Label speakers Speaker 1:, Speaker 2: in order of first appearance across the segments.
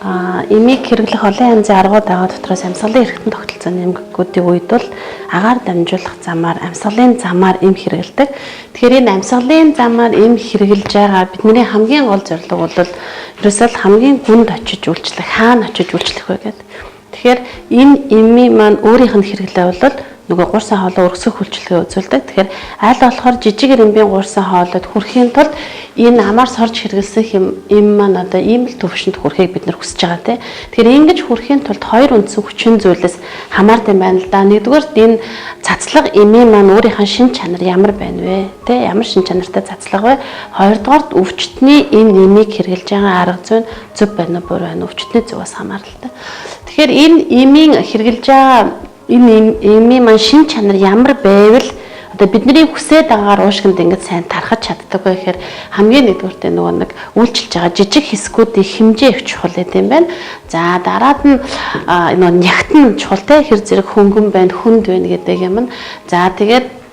Speaker 1: Эмийг хэрэглэх олон янзын аргууд байгаа дотроос амьсгалын эргэтэн тогтолцооны эмгэгүүдийн үед бол агаар дамжуулах замаар амьсгалын замаар эм хэрэгэлдэг. Тэгэхээр энэ амьсгалын замаар эм хэрэгжилж байгаа бидний хамгийн гол зорилго бол ерөөсөө хамгийн гүнд очиж үйлчлэх, хаана очиж үйлчлэх вэ гэдэг. Тэгэхээр энэ эмийн маань өөрийнх нь хэрэглээ бол нөгөө гурсан хоолой өргөсгөх үйлчлэгээ үзүүлдэг. Тэгэхээр аль болохоор жижиг эмбийн гурсан хоолойд хүрэхийн тулд энэ амаар сорж хэрэглэсэн эм маань одоо ийм л төвшөнд хүрэхийг бид нар хүсэж байгаа тийм. Тэгэхээр ингэж хүрэхийн тулд хоёр үндсэн хүчин зүйлээс хамаардаг юм байна л да. Нэгдүгээр энэ цацлага эмийн маань өөрийнх нь шин чанар ямар байна вэ? Тийм ямар шин чанартай цацлага вэ? Хоёрдугаар өвчтний энэ эмийг хэрэглэж байгаа арга зүйн зөв байна уу буруу байна уу? Өвчтний зөвөөс хамааралтай. Тэгэхээр энэ эмийн хэрэглэж байгаа энэ эмийн маань шин чанар ямар байвал одоо бидний хүсээд байгаагаар уушгинд ингэж сайн тархаж чаддаг вэ гэхээр хамгийн нэгдүгээртээ нөгөө нэг үйлчилж байгаа жижиг хэсгүүдийн хэмжээ их чухал гэдэм байна. За дараад нь нөгөө нягтан чухал те хэр зэрэг хөнгөн байна, хүнд байна гэдэг юм. За тэгээд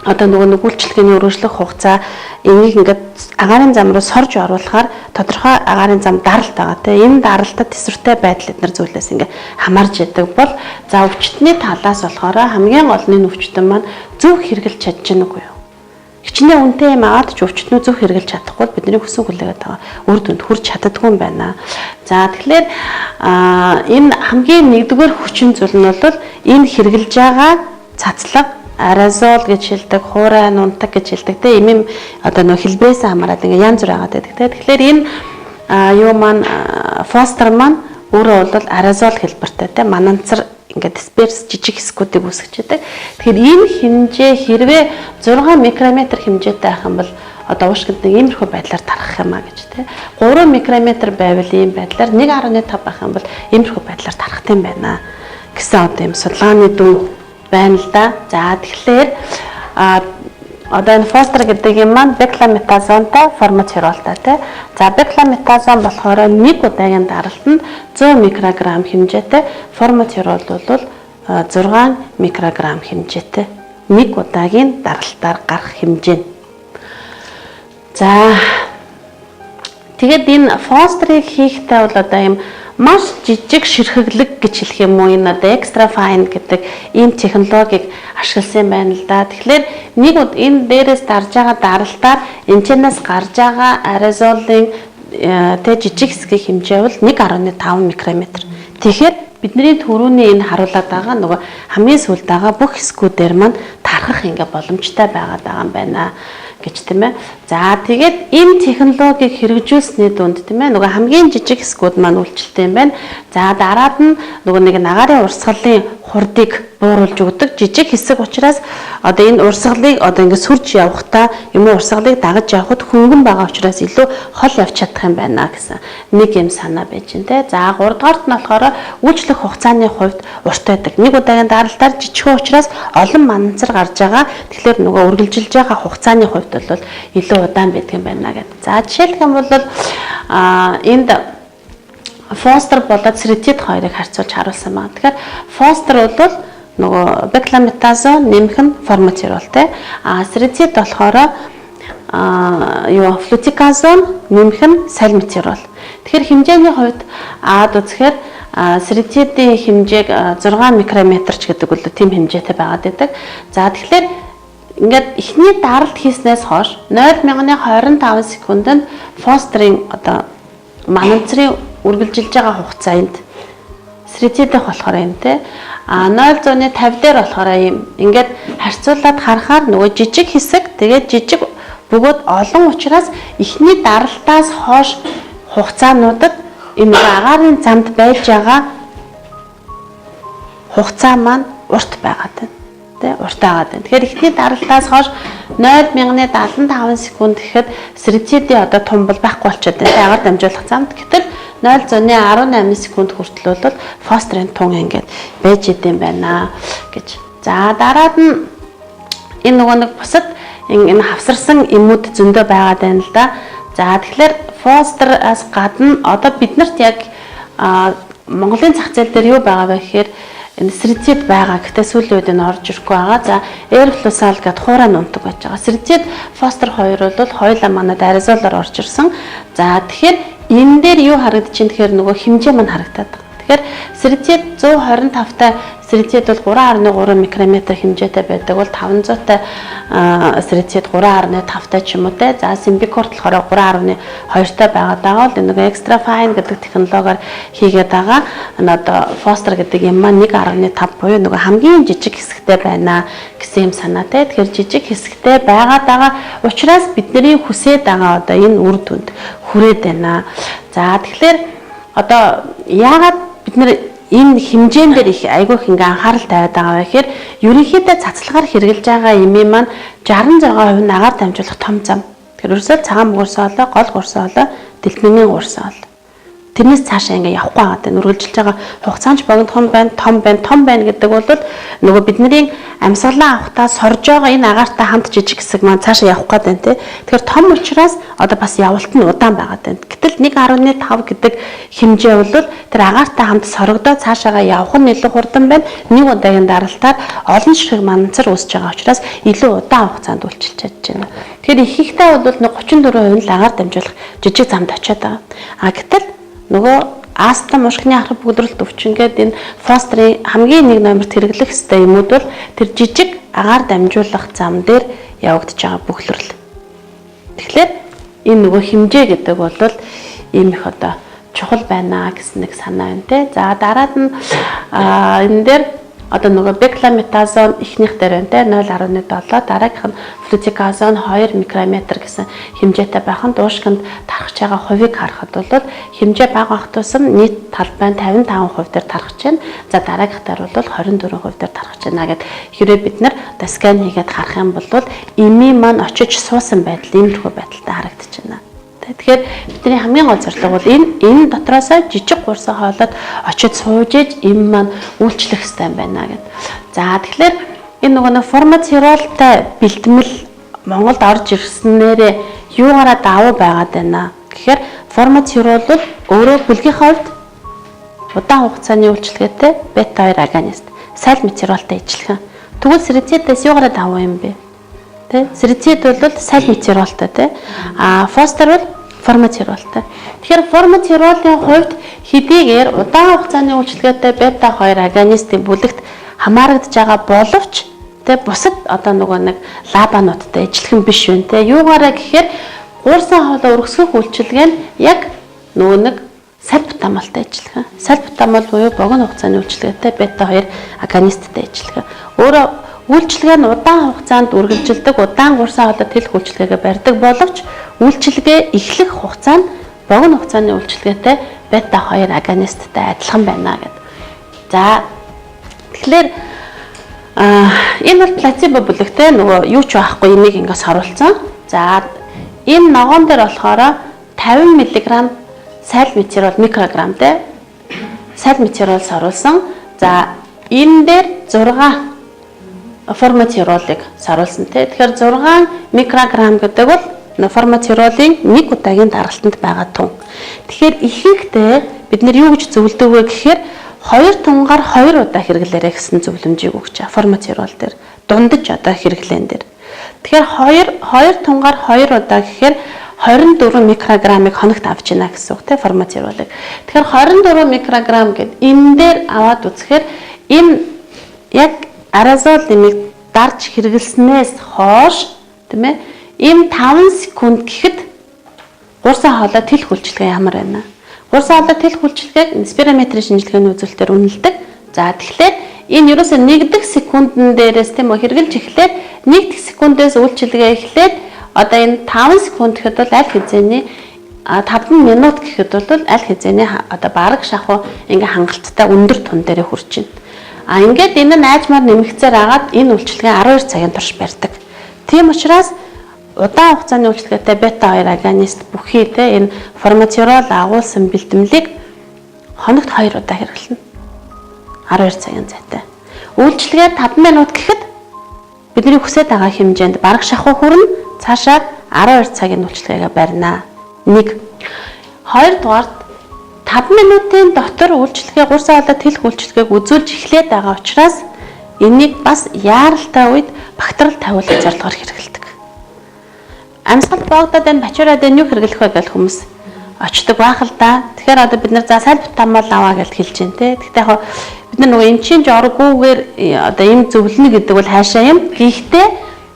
Speaker 1: одоо нөгөө үйлчлэгээний өргөжлөх хугацаа энийг ингээд агаарын зам руу сорж оруулахаар тодорхой агаарын зам даралт байгаа те энэ даралтад тэсвэртэй байдал эдгээр зүйлээс ингээд хамаарж яадаг бол за өвчтний талаас болохоор хамгийн гол нь өвчтөн маань зөв хэрэгжилж чадж гэнэ үгүй юу. Хичнээн үнэтэй юм аваад ч өвчтнөө зөв хэрэгжилж чадахгүй бидний хүсэн хүлээгээд байгаа үр дүнд хүрч чаддаггүй юм байна. За тэгэхээр энэ хамгийн нэгдүгээр хүчин зүйл нь бол энэ хэрэгжилж байгаа цацлага аэрозол гэж хэлдэг, хуурай, нунтаг гэж хэлдэг. Тэ ийм одоо нөх хэлбэрээс хамаарат ингээ янз бүр агаад байдаг. Тэгэхээр энэ юу маань фостер маань өөрөө бол аэрозол хэлбэртэй. Тэ мананцар ингээ дисперс жижиг хэсгүүдийг үүсгэж байдаг. Тэгэхээр энэ хэмжээ хэрвээ 6 микрометр хэмжээтэй байх юм бол одоо уушгинд нэг иймэрхүү байдлаар тархах юм а гэж тэ. 3 микрометр байвал ийм байдлаар 1.5 байх юм бол иймэрхүү байдлаар тархах юм байна гэсэн одоо юм судалгааны дүн байна л да. За тэгэхээр одоо энэ фостер гэдэг юм маань бекламетазонтай форматиролтой тий. За бекламетазон болохоор 1 удаагийн даралт нь 100 микрограмм хэмжээтэй, форматирол бол 6 микрограмм хэмжээтэй. 1 удаагийн даралтаар гарах хэмжээ. За тэгээд энэ фостерыг хийхдээ бол одоо юм маш жижиг ширхэглэг гэж хэлэх юм уу энэ одоо extra fine гэдэг ийм технологиг ашигласан байна л да. Тэгэхээр нэг энэ дээрээс дарж байгаа даралтаар энэчнээс гарч байгаа аэрозолын тэ жижиг хэсгийн хэмжээ бол 1.5 микрометр. Тэгэхээр бидний түрүүний энэ харуулад байгаа нөгөө хамгийн сүүлд байгаа бүх хэсгүүдээр маань тархах ингээ боломжтой байгаад байгаа юм байна гэж тийм ээ. За тэгээд энэ технологиг хэрэгжүүлсний дунд тийм ээ нөгөө хамгийн жижиг хэсгүүд маань үйлчлэлтэй юм байна. За дараад нь нөгөө нэг агаарын урсгалын хурдыг бууруулж өгдөг жижиг хэсэг учраас одоо энэ урсгалыг одоо ингээд сүрж явахдаа юм уу урсгалыг дагаж явхад хөнгөн байгаа учраас илүү хол явж чадах юм байна гэсэн нэг юм санаа байж байна те. За 3 дугаарт нь болохоор үйлчлэх хугацааны хувьд урт байдаг. Нэг удаагийн даралтаар жижигхэн учраас олон мананцар гарч байгаа. Тэгэхээр нөгөө үргэлжилж байгаа хугацааны хувьд бол илүү удаан байдаг юм байна гэдэг. За жишээлх юм бол энд фостер болоод сретид хоёрыг харьцуулж харуулсан байна. Тэгэхээр фостер бол нөгөө бекламетазон нэмэх нь форматирол те. Сретид болохоор юу флутиказон нэмэх нь сальметирол. Тэгэхээр хэмжээний хувьд үзэхээр сретидийн хэмжээг 6 микрометр ч гэдэг бол тийм хэмжээтэй байгаад байдаг. За тэгэхээр ингээд эхний даралт хийснээс хойш 0.25 секундэд фостерын одоо мананцрын үргэлжилж байгаа хугацаанд сретидэх болохоор юм те 0.50 дээр болохоор юм ингээд харьцуулаад харахаар нөгөө жижиг хэсэг тэгээд жижиг бөгөөд олон учраас эхний даралтаас хойш хугацаануудад энэ агаарын замд байж байгаа хугацаа маань урт байгаад байна те урт байгаад байна. Тэгэхээр эхний даралтаас хойш 0.75 секунд гэхэд сретидийн одоо тумбал байхгүй болчиход байна. Агаар дамжуулах замд гэтэл 0.18 секунд хүртэл бол фостерын тун ингээд байж идэм байна гэж. За дараад нь энэ нөгөө нэг бусад энэ хавсарсан эмүүд зөндөө байгаад байна л да. За тэгэхээр фостераас гадна одоо биднэрт яг Монголын зах зээл дээр юу байгаа вэ гэхээр энэ сретид байгаа. Гэхдээ сүүлийн үед энэ орж ирэхгүй байгаа. За эрфлусал гэдэг хуурай нунтаг байж байгаа. Сретид фостер хоёр бол хоёулаа манад аэрозолоор орж ирсэн. За тэгэхээр энэ дээр юу харагдаж байна тэгэхээр нөгөө хэмжээ маань харагдаад байна. Тэгэхээр сэрцэд 125-тай сэрцэд бол 3.3 микрометр хэмжээтэй байдаг бол 500-тай сэрцэд 3.5-тай ч юм уу те. За симбикорт болохоор 3.2-тай байгаад байгаа бол нөгөө extra fine гэдэг технологиор хийгээд байгаа. Одоо фостер гэдэг юм маань 1.5 буюу нөгөө хамгийн жижиг хэсэгтэй байна гэсэн юм санаа те. Тэгэхээр жижиг хэсэгтэй байгаад байгаа учраас бидний хүсээд байгаа одоо энэ үр дүнд хүрээд байна. За тэгэхээр одоо яагаад бид нэр энэ хэмжээнд дээр их айгүй их ингээ анхаарал тавиад байгаа вэ гэхээр ерөнхийдөө цацлагаар хэрэгжилж байгаа эмээ маань 66% нь агаар дамжуулах том зам. Тэгэхээр ерөөсөө цагаан мөрсөө олоо, гол гурсаа олоо, дэлбэнгийн гурсаа олоо. Тэрнээс цаашаа ингээ явахгүй байгаа гэдэг үргэлжилж байгаа хугацаанд богино том байна гэдэг бол нөгөө бидний амьсгалаа авахтаа сорж байгаа энэ агаартай хамт жижиг хэсэг маань цаашаа явах гээд байна тий. Тэгэхээр том учраас одоо бас явалт нь удаан байгаад байна. Гэтэл 1.5 гэдэг хэмжээ бол тэр агаартай хамт сорогдоо цаашаага явах нь илүү хурдан байна. Нэг удаагийн даралтаар олон ширхэг манцар үүсэж байгаа учраас илүү удаан хугацаанд үйлчилж чадж байна. Тэгэхээр их ихтэй бол 34% л агаар дамжуулах жижиг замд очиод байгаа. Гэтэл нөгөө астам ушгины ахрах бүгдрэлт өвчин гэдэг энэ фострийн хамгийн нэг номерт хэрэглэх ёстой юмуд бол тэр жижиг агаар дамжуулах зам дээр явагдаж байгаа бүхлэрэл. Тэгэхээр энэ нөгөө хэмжээ гэдэг бол ийм их одоо чухал байна гэсэн нэг санаа байна те. За дараад нь энэ дээр одоо нөгөө бекламетазон ихнийх дээр байна те 0.7 дараагийнх нь флутиказон 2 микрометр гэсэн хэмжээтэй байханд уушгинд тархаж байгаа хувийг харахад бол хэмжээ бага байх тусам нийт талбай 55% дээр тархаж байна. За дараагийнхтаар бол 24% дээр тархаж байна гэд хэрвээ бид нар одоо скан хийгээд харах юм бол эмээ маань очиж суусан байдал иймэрхүү байдалтай харагдаж байна. Тэгэхээр бидний хамгийн гол зорилго бол энэ дотроосоо жижиг гурсаа хоолоод очиж сууж иж эм маань үйлчлэх хэрэгтэй байна гэдэг. За тэгэхээр энэ нөгөө формацеролтой бэлтгэл Монголд орж ирснээрээ юугаараа давуу байгаад байна гэхээр формацерол бол өөрөө бүлгийн хувьд удаан хугацааны үйлчлэгээтэй бета 2 агонист саль метеролтой ижилхэн. Тэгвэл сэрцэдээс юугаараа давуу юм бэ? Сэрцэд бол саль метеролтой тий. Фостер бол формацеролтой. Тэгэхээр формацеролийн хувьд хэдийгээр удаан хугацааны үйлчлэгээтэй бета 2 агонистын бүлэгт хамаарагдж байгаа боловч тий бусад одоо нөгөө нэг лабануудтай ижилхэн биш вэ тий. Юугаараа гэхээр гуурсан хоолой өргөсгөх үйлчилгээ нь яг нөгөө нэг сальбутамолтой ижилхэн. Сальбутамол буюу богино хугацааны үйлчлэгээтэй бета 2 агонисттай ижилхэн. Өөрөөр үйлчилгээ нь удаан хугацаанд үргэлжилдэг, удаан гурсан хоолой тэлэх үйлчилгээгээ барьдаг боловч үйлчилгээ эхлэх хугацаа нь богино хугацааны үйлчилгээтэй бета 2 агонисттай адилхан байна гэдэг. За тэгэхээр энэ бол плацебо бүлэгтэй нөгөө юу ч байхгүй энийг ингээс харуулсан. За энэ ногоон дээр болохоор 50 мг саль метерол микрограмм те саль метерол саруулсан. За энэ дээр 6 формацеролыг саруулсан те. Тэгэхээр 6 микрограмм гэдэг бол формацеролын нэг удаагийн даралтанд байгаа тун. Тэгэхээр ихэнхдээ бид нэр юу гэж зөвлөдөг вэ гэхээр 2 тунгаар 2 удаа хэрэглээрэй гэсэн зөвлөмжийг өгч байгаа формацерол дээр. Дундаж одоо хэрэглэн дээр. Тэгэхээр 2 тунгаар 2 удаа гэхээр 24 микрограммыг хоногт авч яана гэсэн үг те формацеролыг. Тэгэхээр 24 микрограмм гэд энэ дээр аваад үзэхээр энэ яг аэрозол нэмийг дарж хэрэглэснээс хойш тийм ээ им 5 секунд гэхэд гурсан хоолой тэлэх үйлчилгээ ямар байна. Гурсан хоолой тэлэх үйлчилгээг спирометрийн шинжилгээний үзүүлэлтээр үнэлдэг. За тэгэхээр энэ ерөөсөө 1 секундын дээрээс тийм үү хэрэглэж эхлээд 1 секундээс үйлчилгээ эхлээд одоо энэ 5 секунд гэхэд бол аль хэзээний 5 минут гэхэд бол аль хэзээний одоо бараг шахуу ингээ хангалттай өндөр тун дээр хүрч байна. Ингээд энэ нь аажмаар нэмэгцээр агаад энэ үйлчилгээ 12 цагийн турш барьдаг. Тийм учраас удаан хугацааны үйлчилгээтэй бета 2 агонист бүхий те энэ формацерол агуулсан бэлтгэлийг хоногт 2 удаа хэрэглэнэ. 12 цагийн зайтай. Үйлчилгээ 5 минут гэхэд бидний хүсэж байгаа хэмжээнд бараг шахуу хүрнэ. Цаашаа 12 цагийн үйлчилгээгээ барина. 1. Хоёрдугаарт 5 минутын дотор үйлчилгээ гурсан хоолой тэлэх үйлчилгээг үзүүлж эхлээд байгаа учраас энийг бас яаралтай үед бактериал тавиулах зорилгоор хэрэглэдэг. Амьсгалд боогдоод энэ бачуураад энэ юу хэрэглэх вэ гэж хүмүүс очдог байх л да. Тэгэхээр одоо бид нар за саль бутамал аваа гэж хэлж байна те. Гэхдээ яг бид нар нөгөө эмчийн жоргуугаар одоо им зөвлөнө гэдэг бол хаашаа юм. Гэхдээ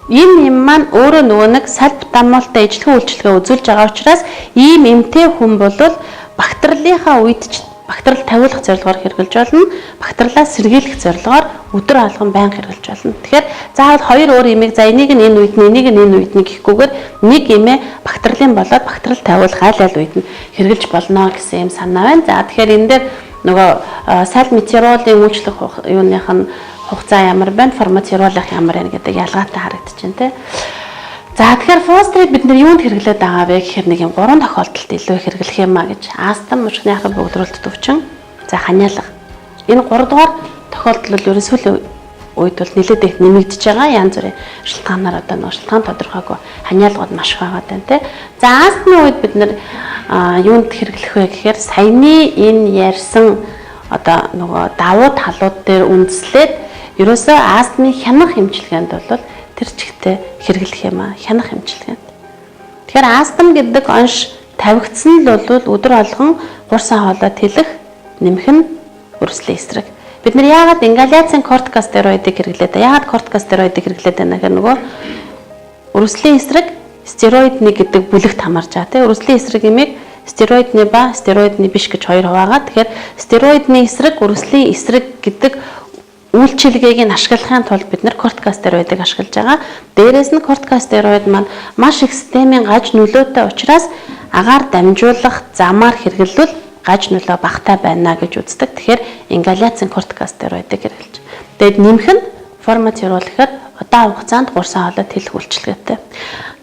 Speaker 1: им маань өөрөө нөгөө нэг саль бутамалтай ижлэхэн үйлчлэгээ үзүүлж байгаа учраас ийм эмтэй хүн бол бактериалынхаа үед ч бактериал тавиулах зорилгоор хэрэгжилж болно. Бактериалаа сэргийлэх зорилгоор өдөр алган байнга хэрэгжилж болно. Тэгэхээр заавал хоёр өөр имийг за энийг нь энэ үед нь энийг нь энэ үед нь гэхгүйгээр нэг имээ бактериалын болоод бактериал тавиулах аль үед нь хэрэгжилж болно гэсэн юм санаа байна. За тэгэхээр энэ дээр нөгөө саль метеоролын үйлчлэх юуных нь хугацаа ямар байна, формацеролих ямар байна гэдэг ялгаатай харагдаж байна те. За тэгэхээр фострийг бид нар юунд хэрэглээд байгаа вэ гэхээр нэг юм 3 тохиолдолд илүү хэрэглэх юм а гэж. Астам, мушгины ахын богдролт төвчин. За ханиалга. Энэ 3 дугаар тохиолдол бол ерөнхийдөө үед бол нэлээд их нэмэгдэж байгаа. Янз бүрийн шалтгаанаар одоо нэг шалтгаан тодорхойгүй ханиалгууд маш их байгаа тань те. За астмын үед бид нар юунд хэрэглэх вэ гэхээр саяны энэ ярьсан одоо нөгөө давуу талууд дээр үндэслээд ерөөсөө астмын хянах эмчилгээнд бол тэр чигтээ хэрэглэх юм а хянах эмчилгээнд. Тэгэхээр астм гэдэг онш тавигдсан л бол өдөр алган 3 сар хоолой тэлэх нэмэх нь өрслийн эсрэг. Бид нар яагаад ингаляцийн кортикостероидыг хэрэглээд яагаад кортикостероидыг хэрэглээд байна гэхээр нөгөө өрслийн эсрэг стероидны гэдэг бүлэгт хамарж байгаа тийм өрслийн эсрэг имийг стероидны ба стероидны биш гэж хоёр хуваагаа. Тэгэхээр стероидны эсрэг өрслийн эсрэг гэдэг үйлчилгээг нь ашиглахын тулд бид нар кортикостероидыг ашиглаж байгаа. Дээрээс нь кортикостероид маань маш их системийн гаж нөлөөтэй учраас агаар дамжуулах замаар хэрэглүүл гаж нөлөө багтаа байна гэж үздэг. Тэгэхээр ингаляцийн кортикостероидыг хэрэглэж. Тэгэд нэмэх нь формацерол гэхээр удаан хугацаанд 3 сар хоолой тэлэх үйлчилгээтэй.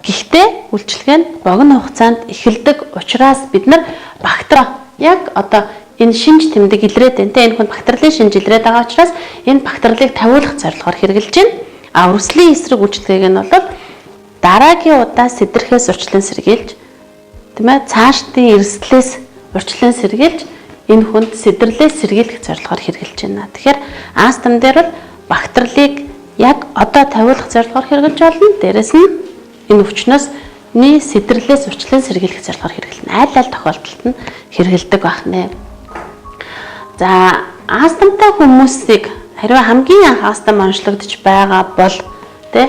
Speaker 1: Гэхдээ үйлчилгээ нь богино хугацаанд эхэлдэг учраас бид нар бактери яг одоо энэ шинж тэмдэг илрээд байна. Энэ хүн бактериалын шинж илрээд байгаа учраас энэ бактериалыг тавиулах зорилгоор хэрэгжилж байна. А өрслийн эсрэг үйлчлэгийг нь бол дараагийн удаа сэдрэхээс урьдчилан сэргийлж тийм ээ цаашдын эрсдлээс урьдчилан сэргийлж энэ хүнд сэдэрлээс сэргийлэх зорилгоор хэрэгжилж байна. Тэгэхээр астм дээр бол бактериалыг яг одоо тавиулах зорилгоор хэрэгжилж болно. Дээрэс нь энэ өвчнөөс сэдэрлээс урьдчилан сэргийлэх зорилгоор хэрэглэнэ. Аль аль тохиолдолд нь хэрэгэлдэг байх нэ. За астмтай хүмүүсийг хариу хамгийн анх астм онцлогдож байгаа бол тэ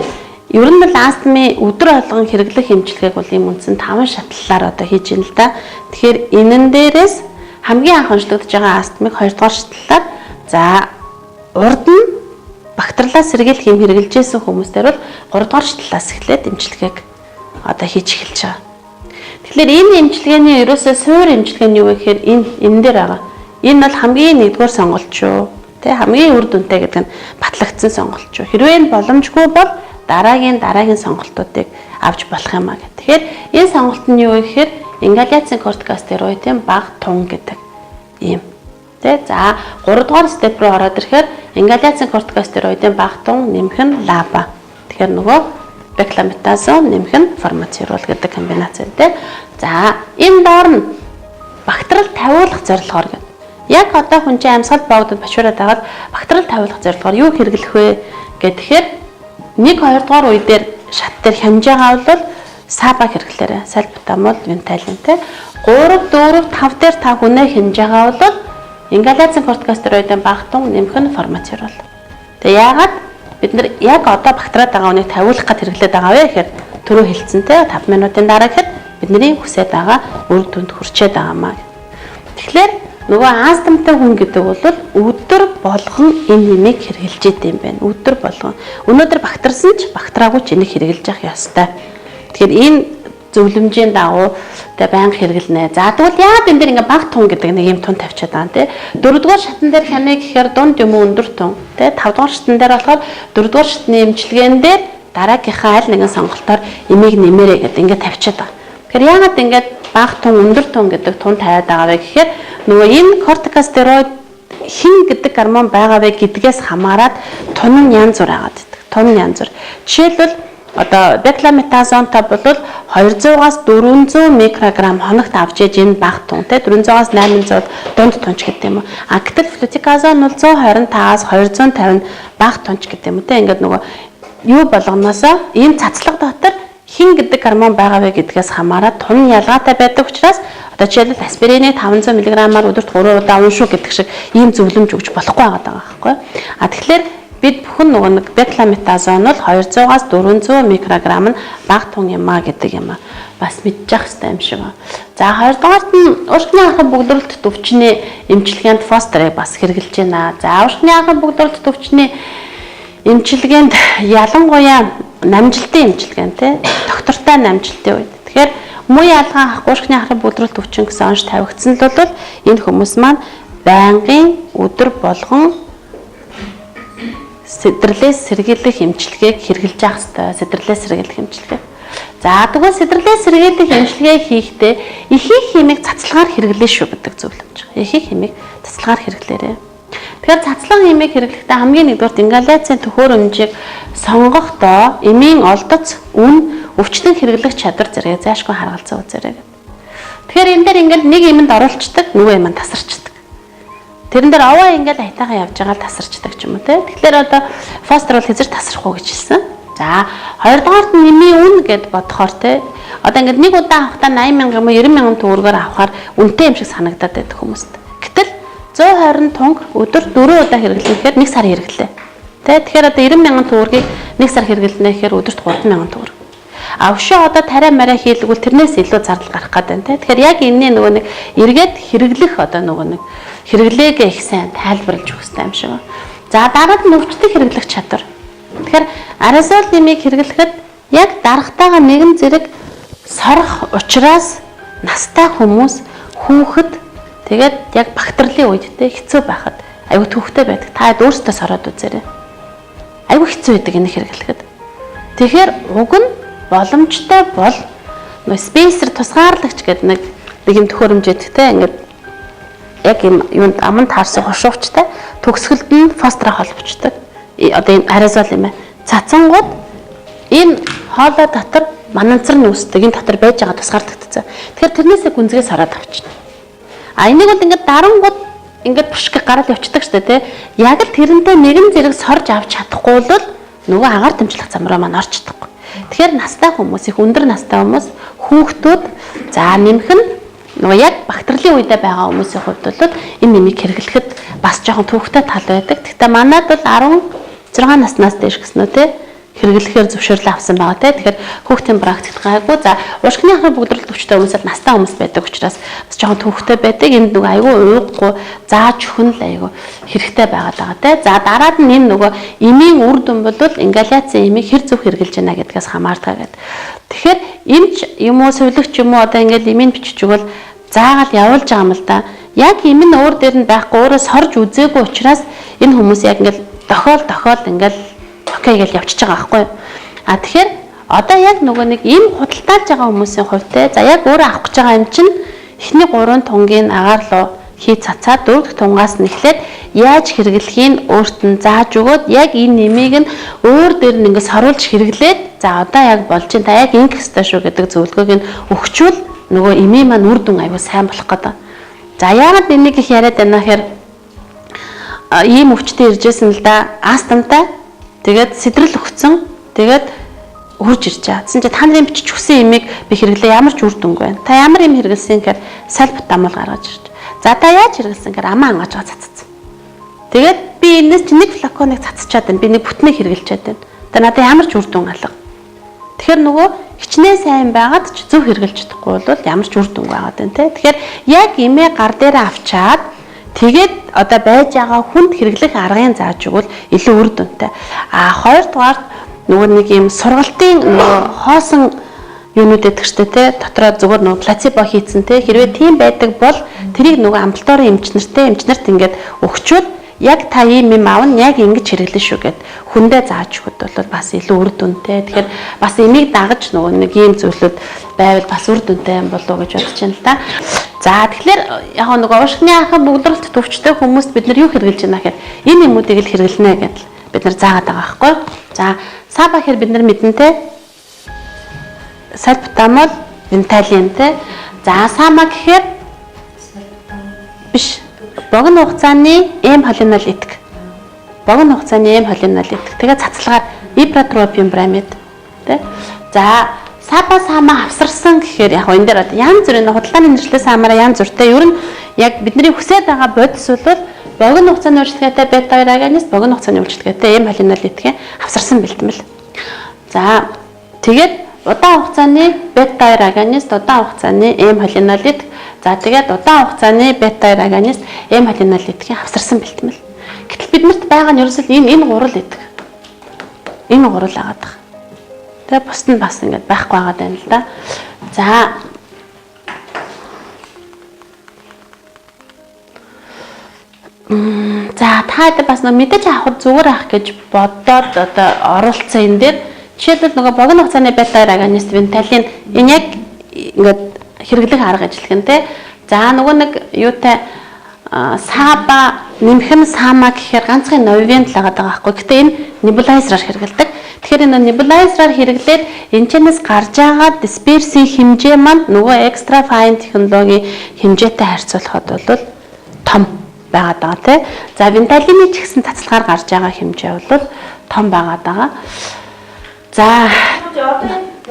Speaker 1: ер нь бол астмын өдөр алган хэрэглэх эмчилгээг бол ийм үндсэн 5 шатлалаар одоо хийж байна л да. Тэгэхээр энэн дээрээс хамгийн анх онцлогдож байгаа астмыг 2 дугаар шатлалаар за урд нь бактериалаа сэргийлэх юм хэрэгжилжсэн хүмүүстээр бол 3 дугаар шатлалаас эхлээд эмчилгээг одоо хийж эхэлж байгаа. Тэгэхээр энэ эмчилгээний ерөөсөө суур эмчилгээ нь юу вэ гэхээр энэ дээр байгаа. Энэ бол хамгийн нэгдүгээр сонголт шүү. Тэ хамгийн үр дүнтэй гэдэг нь батлагдсан сонголт шүү. Хэрвээ энэ боломжгүй бол дараагийн сонголтуудыг авч болох юм а гэх. Тэгэхээр энэ сонголт нь юу вэ гэхээр ингаляцийн кортикостероидын бага тун гэдэг юм. Тэ за 3 дугаар степ руу ороод ирэхээр ингаляцийн кортикостероидын бага тун нэмэх нь лаба. Тэгэхээр нөгөө бекламетазон нэмэх нь формацерол гэдэг комбинац тэ. За энэ доор нь бактериал тавиулах зорилгоор гэдэг. Яг одоо хүн чинь амьсгал боогдод бочроод байгаад бактериал тавиулах зорилгоор юу хэрэглэх вэ гэхээр 1-2 дугаар үе дээр шат дээр хянаж байгаа бол саба хэрэглээрэ сальбутамол венталин тэ 3 4 5 дээр та хүнээ хянаж байгаа бол ингаляцийн кортикостероидын бага тун нэмэх нь формацерол. Тэгээ яагаад бид нар яг одоо бактериад байгаа хүнийг тавиулах гэж хэрэглээд байгаа вэ гэхээр түрүү хэлсэн тэ 5 минутын дараа гэхэд бидний хүсэж байгаа үр дүнд хүрчээд байгаамаа. Тэгэхээр нөгөө астмтай хүн гэдэг бол өдөр болгон энэ нэмийг хэрэгжилж идэм байна. Өдөр болгон. Өнөөдөр бактерисан ч бактериагүй ч энийг хэрэгжилж явах ёстой. Тэгэхээр энэ зөвлөмжийн дагуу тэ байнга хэрэглэнэ. За тэгвэл яагаад энэ дэр ингээ баг тун гэдэг нэг юм тун тавьчаад байгаа юм те. 4-р шатн дээр хянаа гэхээр дунд юм уу өндөр тун. Тэ 5-р шатн дээр болохоор 4-р шатны эмчилгээн дээр дараагийнхаа аль нэгэн сонголтоор эмийг нэмэрэ гэдэг ингээ тавьчаад байгаа. Тэгэхээр яагаад ингээ баг тун өндөр тун гэдэг тун тавиад байгаа вэ гэхээр нөгөө энэ кортикостероид хин гэдэг гормон байгаа вэ гэдгээс хамаарат тун нь янз бүр агаад байдаг. Тун нь янз бүр. Жишээлбэл одоо бекламетазонтой бол 200-аас 400 микрограмм хоногт авч яж энэ баг тун те 400-аас 800 дунд тунч гэдэг юм уу. А гэтэл флутиказон бол 125-аас 250 баг тунч гэдэг юм уу те. Ингээд нөгөө юу болгоноосоо энэ цацлага дотор хин гэдэг гормон байгаа вэ гэдгээс хамаарат тун ялгаатай байдаг учраас Одоо жишээлбэл аспириныг 500 мг-аар өдөрт 3 удаа уншуу гэдэг шиг ийм зөвлөмж өгч болохгүй байгаа байхгүй. Тэгэхээр бид бүхэн нөгөө нэг бетламетазон бол 200-аас 400 микрограмм нь бага тун юм а гэдэг юм а. Бас мэдчих хэрэгтэй юм шиг байна. За хоёрдугаарт нь уушгины анхан бүгдрэлт төвчний эмчилгээнд фосфорыг бас хэрэглэж байна. За уушгины анхан бүгдрэлт төвчний эмчилгээнд ялангуяа намжилтын эмчилгээ тий доктортой намжилтын үед. Тэгэхээр муу ялгаан ах уушгины анхан бүгдрэлт төвчин гэсэн онш тавигдсан л бол энэ хүмүүс маань байнгын өдөр болгон сэдэрлээс сэргийлэх эмчилгээг хэрэглэж явах хэрэгтэй. Сэдэрлээс сэргийлэх эмчилгээ. За тэгвэл сэдэрлээс сэргийлэх эмчилгээ хийхдээ ихэнх хэмээг цацлагаар хэрэглэе шүү гэдэг зөвлөмж байгаа. Ихэнх хэмээг цацлагаар хэрэглээрэй. Тэгэхээр цацлага хэмээг хэрэглэхдээ хамгийн нэгдүгээр ингаляцийн төхөөр хэмжээг сонгохдоо эмийн олдоц, үн, өвчтөн хэрэглэх чадвар зэрэг зайшгүй харгалзан үзээрэй. Тэгэхээр энэ дээр ингээл нэг юмд оруулцдаг, нөгөө юмд тасарчдаг. Тэрэн дээр овоо ингээл айтайхан явж байгаа л тасарчдаг ч юм уу те. Тэгэхээр одоо фосфор бол хязгаар тасрахгүй гэж хэлсэн. За хоёрдугаарт нь нэмийн үн гэд бодохоор те. Одоо ингээд нэг удаа авахдаа 80 мянга юм уу 90 мянган төгрөгөөр авахаар үнэтэй юм шиг санагдаад байдаг хүмүүст. Гэтэл 120 тоног өдөр 4 удаа хэрэглэхээр 1 сар хэрэглээ. Тэ тэгэхээр одоо 90 мянган төгрөгийг 1 сар хэрэглэнэ гэхээр өдөрт 3 мянган төгрөг. А өшөө одоо тариа мараа хийлгүүл тэрнээс илүү зардал гарах гэдэг те. Тэгэхээр яг энэний нөгөө нэг эргээд хэрэглэх одоо нөгөө нэг хэрэглээгээ их сайн тайлбарлаж өгөх хэрэгтэй юм шиг байна. За дараад нь өвчтөг хэрэглэх чадвар. Тэгэхээр аэрозол нэмийг хэрэглэхэд яг дарагтайгаа нэгэн зэрэг сорох учраас настай хүмүүс хүүхэд тэгээд яг бактерилийн үед те хэцүү байхад айгүй төвхтэй байдаг. Та өөрсдөө сороод үзээрэй. Айгүй хэцүү байдаг энийг хэрэглэхэд. Тэгэхээр уг нь боломжтой бол нөө спейсер тусгаарлагч гэдэг нэг юм төхөөрөмжтэй те ингээд яг юм юунд аман таарсан хошуувчтай төгсгөлд нь фосфор холбочтой. Одоо энэ аэрозол юм аа. Цацангууд энэ хоолой дотор мананцар нүүсдэг энэ дотор байж байгаа тусгаарлагдсан. Тэгэхээр тэрнээсээ гүнзгээс хараад авчихна. А энийг бол ингээд дарангууд ингээд пушк гараад явчихдаг шүү дээ, тэ. Яг л тэрнтэй нэгэн зэрэг сорж авч чадахгүй бол нөгөө агаар дэмжлэх замраа маань орч чадахгүй. Тэгэхээр настай хүмүүс, их өндөр настай хүмүүс, хүүхдүүд за нэмэх нь нөгөө яг бактерилийн үедээ байгаа хүмүүсийн хувьд бол энэ нэмийг хэрэглэхэд бас жоохон төвхтэй тал байдаг. Гэхдээ манайд бол 16 наснаас дээш гэснөө тэ хэрэглэхээр зөвшөөрлөө авсан байгаа тэ. Тэгэхээр хүүхдийн практикт гайгүй. За уушгины анхны бүгдрэлт төвчтэй хүмүүс л настай хүмүүс байдаг учраас бас жоохон төвхтэй байдаг. Энд нөгөө айгүй ууггүй зааж өхөн л айгүй хэрэгтэй байгаад байгаа тэ. За дараад нь энэ нөгөө эмийн үр дүн бол ингаляцийн эмийг хэр зөв хэрэглэж байна гэдгээс хамаардаг гэдэг. Тэгэхээр эмч юм уу сувилагч юм уу одоо ингээд эмийн бичиж өгвөл заагаал явуулж байгаа юм л да. Яг эм нь өөр дээр нь байхгүй өөрөө сорж үзээгүй учраас энэ хүмүүс яг ингээд дохиол ингээд окей гэж явчихж байгаа байхгүй юу. А тэгэхээр одоо яг нөгөө нэг эм худалдаалж байгаа хүмүүсийн хувьд те за яг өөрөө авах гэж байгаа юм чинь эхний 3 тунгийн агаар руу хий цацаад 4 дахь тунгаас нь эхлээд яаж хэрэглэхийг өөрт нь зааж өгөөд яг энэ нэмийг нь өөр дээр нь ингээд саруулж хэрэглээд за одоо яг болж чинь та яг ингэх ёстой шүү гэдэг зөвлөгөөг нь өгчүүл нөгөө эмээ маань үр дүн аягүй сайн болох гэдэг. За яагаад энийг их яриад байна гэхээр ийм өвчтөд иржсэн л да астмтай тэгээд сэдрэл өгцөн тэгээд хурж ирж байгаа. Тэсн чи та нарын бичиж өгсөн эмийг би хэрэглээ ямар ч үр дүнгүй байна. Та ямар юм хэрэглэсэн гэхээр саль бутамал гаргаж ирж. За та яаж хэрэглэсэн гэхээр амаа ангаж байгаа цацсан. Тэгээд би энэс чи нэг флаконыг цацчаад байна. Би нэг бүтнийг хэрэглэчихэд байна. Та надад ямар ч үр дүн алга. Тэгэхээр нөгөө хичнээн сайн байгаад ч зөв хэрэглэж чадахгүй бол ямар ч үр дүн байгаад байна те. Тэгэхээр яг эмээ гар дээр авчаад тэгээд одоо байж байгаа хүнд хэрэглэх аргыг зааж өгвөл илүү үр дүнтэй. А хоёрдугаар нөгөө нэг юм сургалтын нөгөө хоосон юунууд гэдэг чтэй те дотроо зүгээр нөгөө плацебо хийцэн те хэрвээ тийм байдаг бол тэрийг нөгөө амбулаторийн эмчнэрт ингээд өгчвөл яг та ийм юм аавн яг ингэж хэрэглэн шүү гэд хүндээ зааж өгөхөд бол бас илүү үр дүнтэй. Тэгэхээр бас энийг дагаж нөгөө нэг ийм зүйлүүд байвал бас үр дүнтэй юм болов уу гэж бодож байна л да. За тэгэхээр яг нөгөө уушгины анхан бүгдрэлт төвчтэй хүмүүст бид нар юу хэрэглэж байна гэхээр энэ юмуудыг л хэрэглэнэ гэдэл бид нар заагаад байгаа байхгүй. За саба гэхээр бид нар мэдэн те сальбутамол венталин те. За сама гэхээр биш богино хугацааны холинол идэх. Богино хугацааны холинол идэх. Тэгээд цацлагаар ибратропин брамид тэ. За саба саама авсарсан гэхээр яг энэ дээр янз бүрийн худалдааны нэршлээс хамаараа янз бүртэй. Ер нь яг бидний хүсэж байгаа бодис бол богино хугацааны үйлчлэгээтэй бета 2 аганист богино хугацааны үйлчлэгээтэй эм холинолитгийн авсарсан бэлтгэл. За тэгээд удаан хугацааны бета 2 аганист удаан хугацааны эм холинолит. За тэгээд удаан хугацааны бета 2 аганист эм холинолитгийн авсарсан бэлтгэл. Гэтэл биднэрт байгаа нь ерөөсөө энэ гурал гэдэг. Энэ гурал агаад байгаа. Тэгээ бусд нь бас ингэж байхгүй байгаа юм л да. За та бас мэдээж авах зүгээр ах гэж бодоод одоо оролцсон энэ дээр жишээлбэл нөгөө богино хугацааны бета 2 аганист венталин энэ яг ингээд хэрэглэх арга ажиллах нь те. За нөгөө нэг юутай саба нэмхэн сама гэхээр ганцхан новент л агаад байгаа байхгүй. Гэтэ энэ небулайзераар хэрэгэлдэг. Тэгэхээр энэ небулайзераар хэрэглээд энэчнээс гарч байгаа дисперси хэмжээ маань нөгөө экстра файн технологийн хэмжээтэй харьцуулахад бол том байгаад байгаа тий. За венталины ч гэсэн цацлагаар гарч байгаа хэмжээ бол том байгаад байгаа. За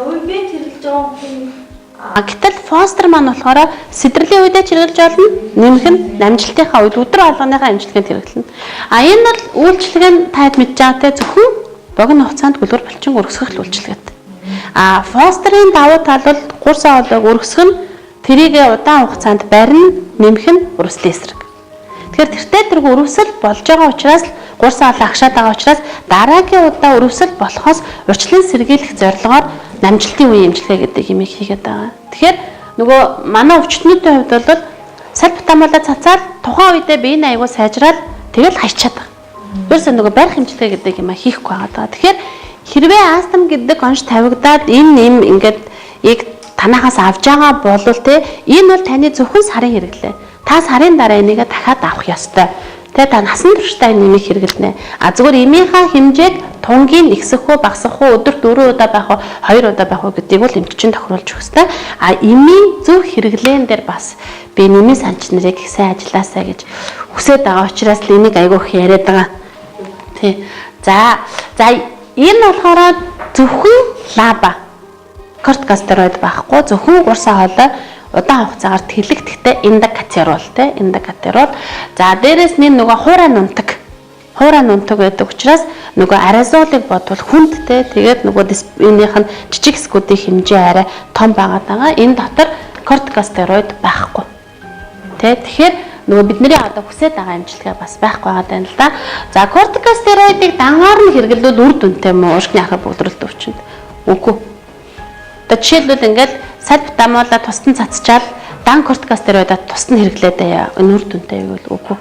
Speaker 1: новент хэрэглэж байгаа гэтэл фостер маань болохоор сэдрэлийн үедээ хэрэглэж болно. Нэмэх нь намжилтынхаа үед өдөр болгоныхаа амжилтанд хэрэглэнэ. Энэ бол үйлчлэг нь таад мэдж байгаа те зөвхөн богино хугацаанд гүлгэр булчин өргөсгөх үйлчлэгэд. Фостерын давуу тал бол гурс хоолойг өргөсгөх нь тэрийг удаан хугацаанд барина, нэмэх нь үрслийн эсрэг. Тэгэхээр тэртээ тэрг өрөвсөл болж байгаа учраас гурс хоолой агшаад байгаа учраас дараагийн удаа өрөвсөл болохоос урьдчилан сэргийлэх зорилгоор намжилтын үеийн эмчилгээ гэдэг юм хийгээд байгаа. Тэгэхээр нөгөө манай өвчтнүүдийн хувьд бол саль бутамуулаа цацаад тухайн үедээ биеийн аягүй сайжраад тэгэл хайчаад байгаа. Ерөөсөө нөгөө барих эмчилгээ гэдэг юм хийхгүй байгаа. Тэгэхээр хэрвээ астм гэдэг онш тавигдаад энэ ингээд яг танахаас авж байгаа бол те энэ бол таны зөвхөн сарын хэрэглээ. Та сарын дараа энийгээ дахиад авах ёстой. Тэ та насан туршдаа нэмийг хэрэглэнэ. Зүгээр эмийнхаа хэмжээг тунгийн ихсэх үү, багасгах уу, өдөрт 4 удаа байх уу, 2 удаа байх уу гэдгийг бол эмччин тохируулж өгөх ёстой. Эмийн зөв хэрэглэн дээр бас би нэмийн санч нарыг их сайн ажилласаа гэж хүсэж байгаа учраас л энийг айгүй их яриад байгаа. Тий. За энэ болохоор зөвхөн лаба кортикостероид байхгүй, зөвхөн гурсаа хоолой удаан хугацаагаар тэлэгдэхтэй индикаторол те индикаторол. За дээрэс нь нөгөө хуурай нунтаг байдаг учраас нөгөө аразолыг бодвол хүнд те тэгээд нөгөө энийх нь жижиг хэсгүүдийн хэмжээ арай том байгаа. Энэ дотор кортикостероид байхгүй. Тэ тэгэхээр нөгөө бидний одоо хүсэж байгаа амжилтгаа бас байхгүй байгаа юм л да. За кортикостероидыг дангаар нь хэрэглээд үр дүнтэй мөн уушгины ахар бүгдрэлт өвчнөд. Үгүй. Одоо жишээлбэл ингээд саль бутамуулаа тусдан цацчаал дан кортикостероидад тусдан хэрэглээд энэ үр дүнтэй байвал үгүй.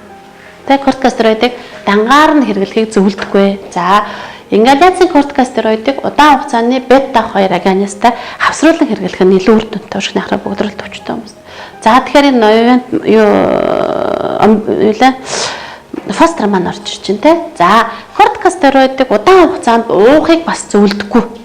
Speaker 1: Тэ кортикостероидыг дангаар нь хэрэглэхийг зөвлөдөггүй. За ингаляцийн кортикостероидыг удаан хугацааны бета 2 аганистаа хавсруулан хэрэглэх нь илүү үр дүнтэй уушгины ахар бүгдрэлт өвчтэй хүмүүс. За тэгэхээр энэ новент фостер маань орж ир чинь те. За кортикостероидыг удаан хугацаанд уухыг бас зөвлөдөггүй.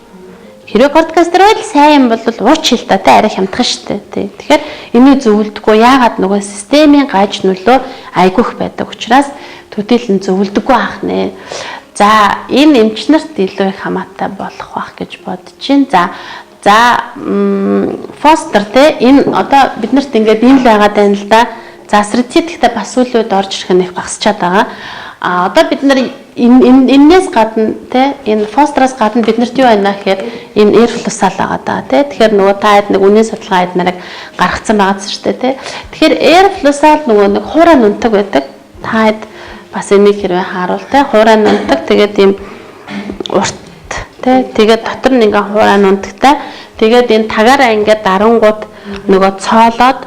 Speaker 1: Хэрвээ кортикостероид сайн бол ууч хилтэй арай хямдхан штэ тий. Тэгэхээр энийг зөвлөдөггүй. Яагаад нөгөө системийн гаж нөлөө айгүйх байдаг учраас төдийлөн зөвлөдөггүй ах нэ. За энэ эмчнэрт илүү их хамаатай болох байх гэж бодож байна. За фостер те энэ одоо биднэрт ингээд ийм л байгаад байна л да. За сэрцит гэхдээ бас сүүлүүд орж ирэх нь их багасчаад байгаа. Одоо бид нар энээс гадна те энэ фостероос гадна биднэрт юу байна гэхээр энэ эрфлусал байгаа даа те. Тэгэхээр нөгөө та хэд нэг үнийн судалгаа хэд нарыг гаргацсан байгааз шүү дээ те. Тэгэхээр эрфлусал нөгөө нэг хуурай нунтаг байдаг. Та хэд бас энийг хэрвээ харуул те хуурай нунтаг тэгээд ийм урт те тэгээд дотор нь ингээ хуурай нунтагтай тэгээд энэ тагаараа ингээ дарангууд нөгөө цоолоод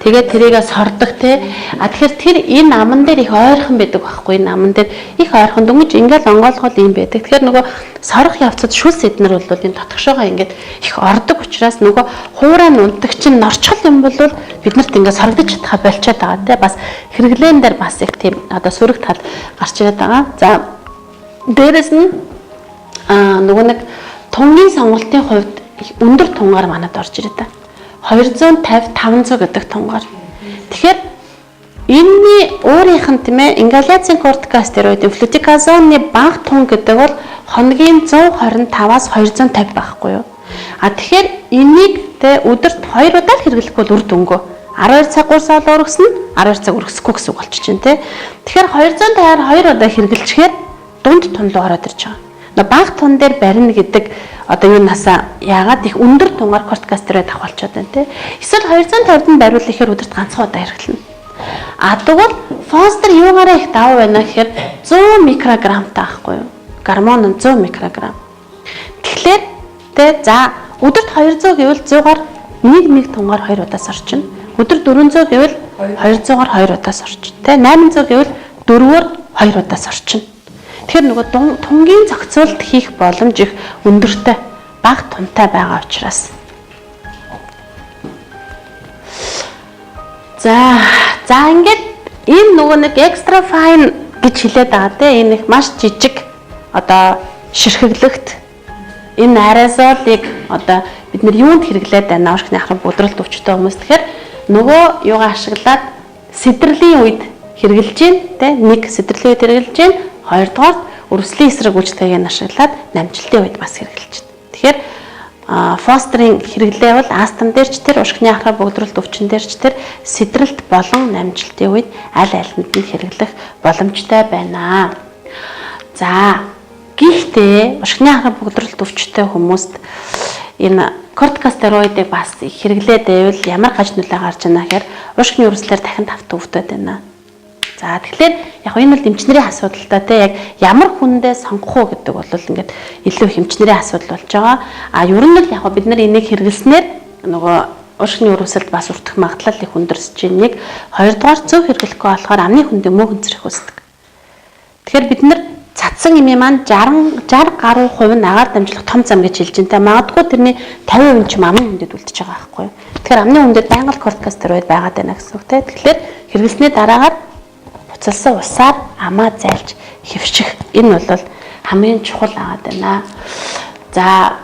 Speaker 1: тэгээд тэрийгээ сордог те. Тэгэхээр тэр энэ аман дээр их ойрхон байдаг байхгүй. Энэ аман дээр их ойрхон дөнгөж ингээл онгоолгол юм байдаг. Тэгэхээр нөгөө сорох явцад шүлс эднэр бол энэ дотгошоогоо ингээд их ордог учраас нөгөө хуурай нунтаг чинь норчхол юм бол биднэрт ингээд сорогдож чадхаа болчиход байгаа те. Бас хэрэглэн дээр бас их тийм одоо сөрөг тал гарч ирээд байгаа. За дээрэс нь нөгөө нэг тунгийн сонголтын хувьд өндөр тунгаар манад орж ирээд байна. 250 500 гэдэг тунгаар. Тэгэхээр энэний өөрийнх нь тийм ээ ингаляцийн кортикостероидын флутиказоны бага тун гэдэг бол хоногийн 125-аас 250 байхгүй юу? А тэгэхээр энийг тэ өдөрт 2 удаа л хэрэглэхгүй бол үр дүнгүй. 12 цаг 3 сар өргөснө 12 цаг өргөсөхгүй гэсэн үг болчих чинь тий. Тэгэхээр 250 2 удаа хэрэглэчихээр дунд тун руу ороод ирж байгаа. Бага тун дээр барина гэдэг одоо юунасаа яагаад их өндөр тунгаар кортикостероид авахолчод байна те. Эсвэл 250-д бариул ихээр өдөрт ганцхан удаа хэрэглэнэ. А тэгвэл фостер юугаараа их давуу байна гэхээр 100 микрограммтай байхгүй юу? Гормон нь 100 микрограмм. Тэгэхээр те за өдөрт 200 гэвэл 100-аар нэг тунгаар 2 удаас орчино. Өдөрт 400 гэвэл 200-аар 2 удаас орчино. Тэ 800 гэвэл 4-өөр 2 удаас орчино. Тэгэхээр нөгөө тунгийн зохицуулт хийх боломж их өндөртэй, бага тунтай байгаа учраас. За ингээд энэ нөгөө нэг extra fine гэж хэлээд байгаа те. Энэ их маш жижиг одоо ширхэглэгт энэ аэрозолыг одоо бид нэр юунд хэрэглээд байна? Оршихны ахрам бүдрэлт өвчтөй хүмүүс. Тэгэхээр нөгөө юугаа ашиглаад сэдрэлийн үед хэрэгжилж гин те. Нэг сэдрэлийн үед хэрэгжилж гин. Хоёрдугаар өрсөлийн эсрэг үйлчлэгийг ашиглаад намжилтын үед бас хэрэгжилж байна. Тэгэхээр фостерийн хэрэглээ бол астм дээр ч тэр уршигны ахраа бөгдрөлт өвчин дээр ч тэр сэдрэлт болон намжилтын үед аль алинд нь хэрэглэх боломжтой байна. За гэхдээ уршигны ахраа бөгдрөлт өвчтэй хүмүүст энэ кортикостероидыг бас хэрэглээд байвал ямар гаж нөлөө гарч байна гэхээр уршигны өрслөөр дахин тавт өвдөд байна. За тэгэхээр яг энэ бол эмчнэрийн асуудалтай те яг ямар хүндээ сонгох уу гэдэг бол ингээд илүү эмчнэрийн асуудал болж байгаа. А ер нь л яг бид нар энийг хэрэглэснээр нөгөө уршигны өрөөсөлд бас өртөх магадлал их өндөрсөж байна. Нэг хоёрдугаар зөв хэрэглэхгүй болохоор амны хүндээ мөөгөн зэрэг үүсдэг. Тэгэхээр бид нар цацсан эмээ маань 60 гаруй хувь нь агаар дамжуулах том зам гэж хэлж байна. Магадгүй тэрний 50% ч амны хүндэд үлдчихэж байгаа байхгүй юу. Тэгэхээр амны хүндэд байнга кортикостероид байгаад байна гэсэн үг те. Тэгэхээр хэрэглэсний дараагаар буцалсан усаар амаа зайлж хэвчих. Энэ бол хамгийн чухал агаад байна. За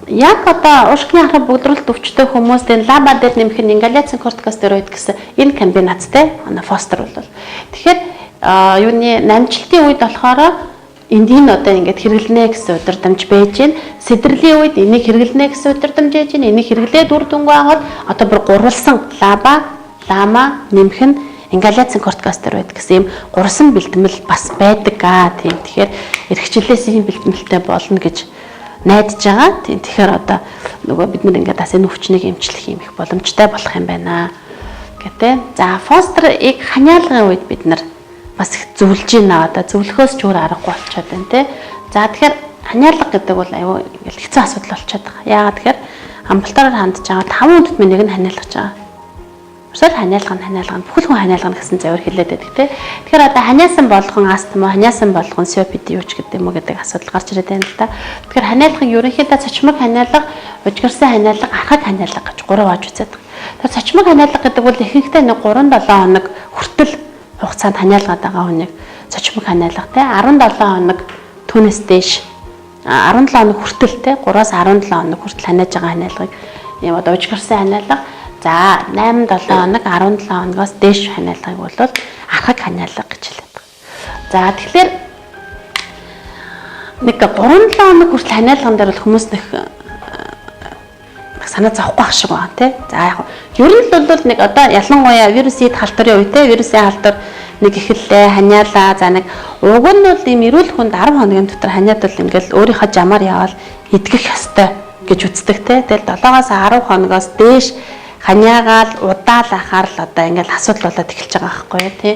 Speaker 1: яг одоо уршигны ахраа бөгдрөлт өвчтөй хүмүүст энэ лаба дээр нэмэх нь ингаляцийн кортикостероид гэсэн энэ комбинацтай фостер бол. Тэгэхээр юуны намжилтын үед болохоор энэ одоо ингээд хэрэглэнэ гэсэн удирдамж байж гин. Сэдрэлийн үед энийг хэрэглэнэ гэсэн удирдамж байж гин. Энийг хэрэглээд үр дүнгүй аваад одоо бүр гурвалсан лаба, лама нэмэх нь ингаляцийн кортикостероид гэсэн юм гурсан бэлтгэл бас байдаг тийм. Тэгэхээр эрхчлээс ийм бэлтгэлтэй болно гэж найдаж байгаа. Тийм. Тэгэхээр одоо нөгөө бид нар ингээд бас энэ өвчнийг эмчлэх юм их боломжтой болох юм байна гэдэг. За фостерыг ханиалгын үед бид нар бас их зөвлөж байна. Одоо зөвлөхөөс ч өөр аргагүй болчиход байна тий. За тэгэхээр ханиалга гэдэг бол аюу ингээд хэцүү асуудал болчиход байгаа. Яагаад тэгэхээр амбулатороор хандж байгаа 5 хүнд нэг нь ханиалгаж байгаа. Эсвэл ханиалгана бүхэл хүн ханиалгана гэсэн завар хэлээд байдаг тий. Тэгэхээр одоо ханиасан болгон астма, ханиасан болгон COPD юу ч гэдэг юм уу гэдэг асуудал гарч ирээд байна л да. Тэгэхээр ханиалгыг ерөнхийдөө цочмог ханиалга, ужгирсан ханиалга, архаг ханиалга гэж 3 аж үзээд байгаа. Тэгэхээр цочмог ханиалга гэдэг бол ихэнхдээ нэг 3-7 хоног хүртэл хугацаанд ханиалгаад байгаа хүнийг цочмог ханиалга тий. 17 хоног түүнээс дээш 17 хоног хүртэл тий 3-аас 17 хоног хүртэл ханиаж байгаа ханиалгыг юм одоо ужгирсан ханиалга. За 8-7 хоног 17 хоногоос дээш ханиалгыг бол архаг ханиалга гэж хэлээд байгаа. За тэгэхээр нэг 3-7 хоног хүртэл ханиалган дээр бол хүмүүс нэг санаа зовхгүй ах шиг байна тий. За яг ер нь бол нэг одоо ялангуяа вирусын халдварын үе тий вирусын халдвар нэг эхэллээ ханиалаа. За нэг уг нь бол ийм эрүүл хүнд 10 хоногийн дотор ханиад бол ингээл өөрийнхөө жамаар явал идэх ёстой гэж үздэг тий. Тэгэл 7-аас 10 хоногоос дээш ханиагаал удаал ахаар л одоо ингээл асуудал болоод эхэлж байгаа байхгүй юу тий.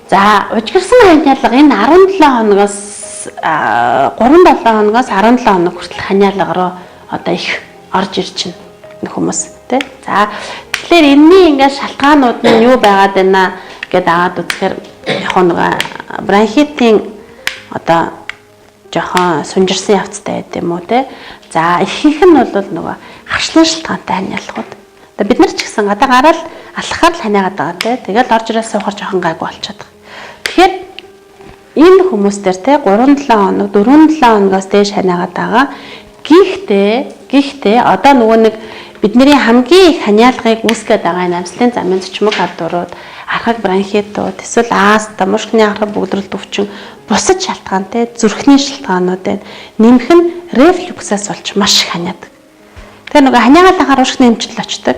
Speaker 1: За ужгирсан ханиалга энэ 17 хоногоос 3-7 хоногоос 17 хоног хүртэл ханиалга руу одоо их орж ирж байна хүмүүс тий. За тэгэхээр энэний ингээд шалтгаанууд нь юу байгаад байна гэдээ аваад үзэхээр яг нэг бронхитын одоо жоохон сунжирсан явцтай байд юм уу тий. За ихэнх нь бол нөгөө харшлын шалтгаантай ханиалгууд. Бид нар ч гэсэн гадаа гараад алхахаар л ханиагаад байгаа тий. Тэгэл орж ирээд суухаар жоохон гайгүй болчиход байгаа. Тэгэхээр энэ хүмүүс дээр тий 3-7 хоног 4-7 хоногоос дээш ханиагаад байгаа. Гэхдээ одоо нөгөө нэг бидний хамгийн их ханиалгыг үүсгэж байгаа энэ амьслын замын цочмог халдварууд, архаг бронхитууд, эсвэл астма, мушкны арга бөгдрөлт өвчин, бусад шалтгаантай зүрхний шалтгаанууд нэмэх нь рефлюксаас болж маш их ханиадаг. Тэгээ нөгөө ханиагаал анхаар уушгины хэмжил очдог.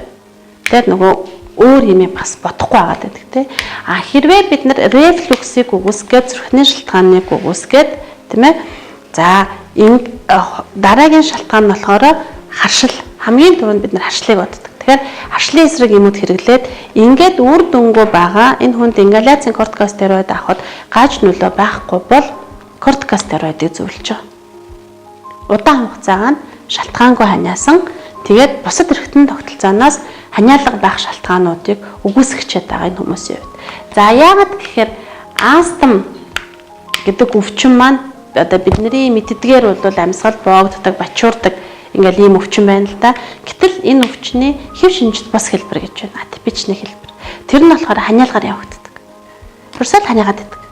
Speaker 1: Тэгээд нөгөө өөр юм бас бодохгүй байгаад байдаг тий. А хэрвээ бид нар рефлюксийг үгүйсгээд зүрхний шалтгааныг үгүйсгээд тийм ээ. За энэ дараагийн шалтгаан нь болохоор харшил. Хамгийн түрүүнд бид нар харшлыг боддог. Тэгэхээр харшлын эсрэг юмуд хэрэглээд ингээд үр дүнгүй байгаа энэ хүнд ингаляцийн кортикостероид авахд гаж нөлөө байхгүй бол кортикостероидыг зөвлөж байгаа. Удаан хугацаагаар шалтгаангүй ханиасан тэгээд бусад эргэтэн тогтолцооноос ханиалга байх шалтгаануудыг үгүйсгчээд байгаа энэ хүмүүсийн хувьд. За яагаад гэхээр астм гэдэг өвчин маань одоо бидний мэддгээр бол амьсгал боогддог, бачуурдаг ингээл ийм өвчин байна л да. Гэтэл энэ өвчний хэв шинжит бас хэлбэр гэж байна. Атипичны хэлбэр. Тэр нь болохоор ханиалгаар явагддаг. Турсаал ханиагаад байдаг.